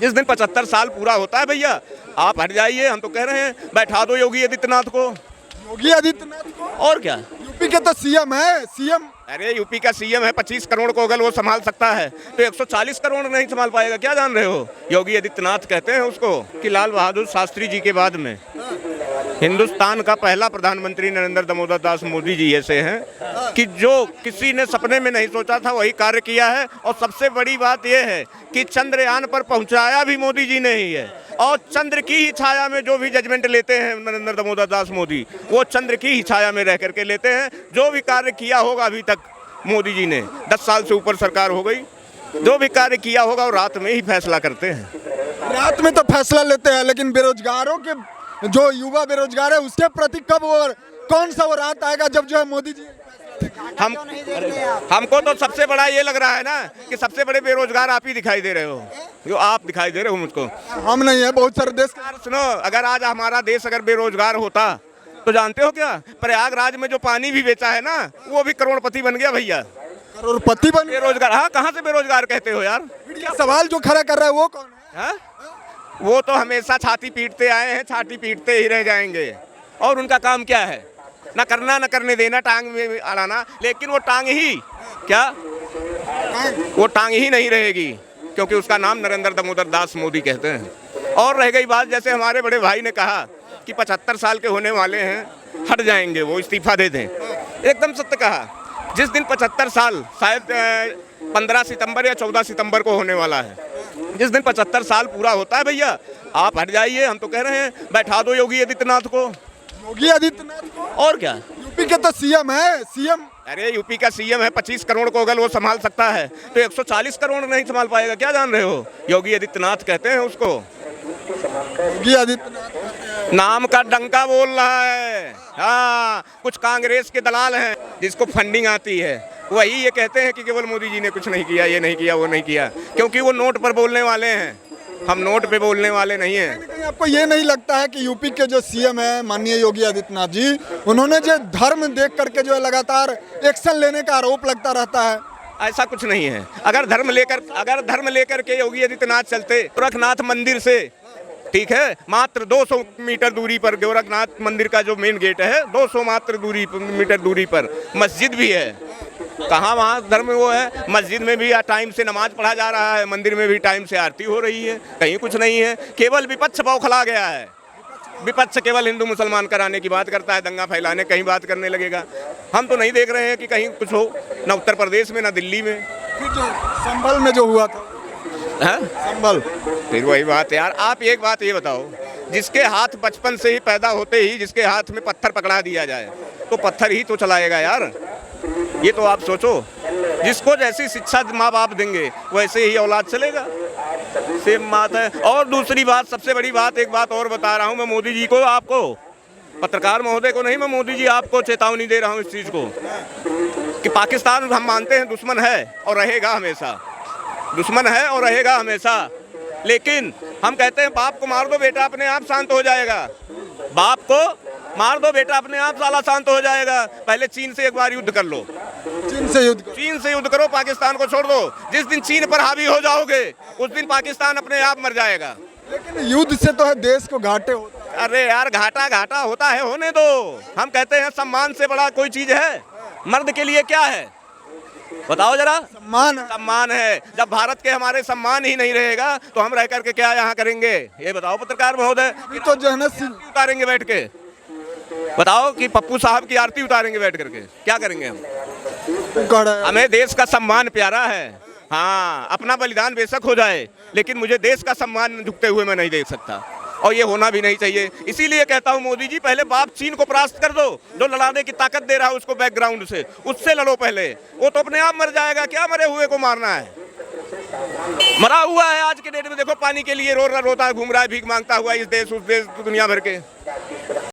जिस दिन 75 साल पूरा होता है भैया, आप हट जाइए। हम तो कह रहे हैं बैठा दो योगी आदित्यनाथ को। योगी आदित्यनाथ को? और क्या, यूपी के तो सीएम है, सीएम। अरे यूपी का सीएम है, 25 करोड़ को अगर वो संभाल सकता है तो 140 करोड़ नहीं संभाल पाएगा? क्या जान रहे हो? योगी आदित्यनाथ कहते हैं उसको कि लाल बहादुर शास्त्री जी के बाद में हिंदुस्तान का पहला प्रधानमंत्री नरेंद्र दामोदर दास मोदी जी ऐसे हैं कि जो किसी ने सपने में नहीं सोचा था वही कार्य किया है। और सबसे बड़ी बात यह है कि चंद्रयान पर पहुंचाया भी मोदी जी ने ही है। और चंद्र की ही छाया में जो भी जजमेंट लेते हैं नरेंद्र दामोदर दास मोदी, वो चंद्र की ही छाया में रह करके लेते हैं। जो भी कार्य किया होगा अभी तक मोदी जी ने, 10 साल से ऊपर सरकार हो गई, जो भी कार्य किया होगा वो रात में ही फैसला करते हैं। रात में तो फैसला लेते हैं, लेकिन बेरोजगारों के, जो युवा बेरोजगार है उसके प्रति कब और कौन सा वो रात आएगा जब जो है मोदी जी हमको तो सबसे बड़ा ये लग रहा है ना कि सबसे बड़े बेरोजगार आप ही दिखाई दे रहे हो, जो आप दिखाई दे रहे हो मुझको। हम नहीं है, बहुत सारे देश। सुनो, अगर आज हमारा देश अगर बेरोजगार होता तो जानते हो क्या, प्रयागराज में जो पानी भी बेचा है ना, वो भी करोड़पति बन गया भैया। करोड़पति बन? बेरोजगार? हाँ, कहाँ से बेरोजगार कहते हो यार? सवाल जो खड़ा कर रहा है वो कौन है? हाँ? वो तो हमेशा छाती पीटते आए हैं, छाती पीटते ही रह जाएंगे। और उनका काम क्या है? ना करना ना करने देना, टांग में अड़ाना। लेकिन वो टांग ही क्या, वो टांग ही नहीं रहेगी, क्योंकि उसका नाम नरेंद्र दामोदर दास मोदी कहते हैं। और रह गई बात, जैसे हमारे बड़े भाई ने कहा कि 75 साल के होने वाले हैं, हट जाएंगे, वो इस्तीफा दे दें। एकदम सत्य कहा। जिस दिन 75 साल, शायद 15 सितंबर या 14 सितंबर को होने वाला है, जिस दिन 75 साल पूरा होता है भैया, आप हट जाइए। हम तो कह रहे हैं बैठा दो योगी आदित्यनाथ को। योगी आदित्यनाथ को? और क्या, यूपी के तो सीएम है, सीएम। अरे यूपी का सीएम है, 25 करोड़ को अगर वो संभाल सकता है तो 140 करोड़ नहीं संभाल पाएगा? क्या जान रहे हो? योगी आदित्यनाथ कहते हैं उसको। योगी आदित्यनाथ नाम का डंका बोल रहा है। हाँ, कुछ कांग्रेस के दलाल हैं जिसको फंडिंग आती है, वही ये कहते हैं कि केवल मोदी जी ने कुछ नहीं किया, ये नहीं किया, वो नहीं किया, क्योंकि वो नोट पर बोलने वाले हैं, हम नोट पे बोलने वाले नहीं हैं। कहीं आपको ये नहीं लगता है कि यूपी के जो सीएम है माननीय योगी आदित्यनाथ जी, उन्होंने जो धर्म देख करके जो है लगातार एक्शन लेने का आरोप लगता रहता है? ऐसा कुछ नहीं है। अगर धर्म लेकर के योगी आदित्यनाथ चलते, गोरखनाथ मंदिर से, ठीक है, मात्र 200 मीटर दूरी पर गोरखनाथ मंदिर का जो मेन गेट है, 200 मात्र मीटर दूरी पर मस्जिद भी है। कहाँ वहाँ धर्म वो है? मस्जिद में भी टाइम से नमाज पढ़ा जा रहा है, मंदिर में भी टाइम से आरती हो रही है, कहीं कुछ नहीं है। केवल विपक्ष बौखला गया है। विपक्ष केवल हिंदू मुसलमान कराने की बात करता है, दंगा फैलाने कहीं बात करने लगेगा। हम तो नहीं देख रहे हैं कि कहीं कुछ हो, ना उत्तर प्रदेश में ना दिल्ली में। फिर जो संभल में जो हुआ था, संभल, फिर वही बात है यार। आप एक बात ये बताओ, जिसके हाथ बचपन से ही पैदा होते ही जिसके हाथ में पत्थर पकड़ा दिया जाए तो पत्थर ही तो चलाएगा यार। ये तो आप सोचो, जिसको जैसी शिक्षा माँ बाप देंगे वैसे ही औलाद चलेगा। सेम बात है। और दूसरी बात, सबसे बड़ी बात, एक बात और बता रहा हूँ मैं मोदी जी को, आपको, पत्रकार महोदय को नहीं, मैं मोदी जी आपको चेतावनी दे रहा हूँ इस चीज़ को कि पाकिस्तान हम मानते हैं दुश्मन है और रहेगा हमेशा, दुश्मन है और रहेगा हमेशा। लेकिन हम कहते हैं बाप को मार दो बेटा अपने आप शांत हो जाएगा, बाप को मार दो बेटा अपने आप साला शांत हो जाएगा। पहले चीन से एक बार युद्ध कर लो, चीन से युद्ध करो, पाकिस्तान को छोड़ दो। जिस दिन चीन पर हावी हो जाओगे उस दिन पाकिस्तान अपने आप मर जाएगा। लेकिन युद्ध से तो है देश को घाटे होता है। अरे यार, घाटा होता है, होने दो। हम कहते हैं सम्मान से बड़ा कोई चीज है? मर्द के लिए क्या है बताओ जरा? सम्मान है। जब भारत के हमारे सम्मान ही नहीं रहेगा तो हम रह करके क्या यहाँ करेंगे? ये बताओ पत्रकार महोदय। तो जो है ना उतारेंगे बैठ के, बताओ कि पप्पू साहब की आरती उतारेंगे बैठ करके, क्या करेंगे हम? हमें देश का सम्मान प्यारा है। हाँ, अपना बलिदान बेशक हो जाए, लेकिन मुझे देश का सम्मान झुकते हुए मैं नहीं देख सकता, और ये होना भी नहीं चाहिए। इसीलिए कहता हूँ मोदी जी, पहले बाप चीन को परास्त कर दो, जो लड़ाने की ताकत दे रहा है उसको बैकग्राउंड से, उससे लड़ो पहले। वो तो अपने आप मर जाएगा, क्या मरे हुए को मारना है? मरा हुआ है आज के डेट में, देखो पानी के लिए रोता घूम रहा है, भीख मांगता हुआ इस देश उस देश दुनिया भर के।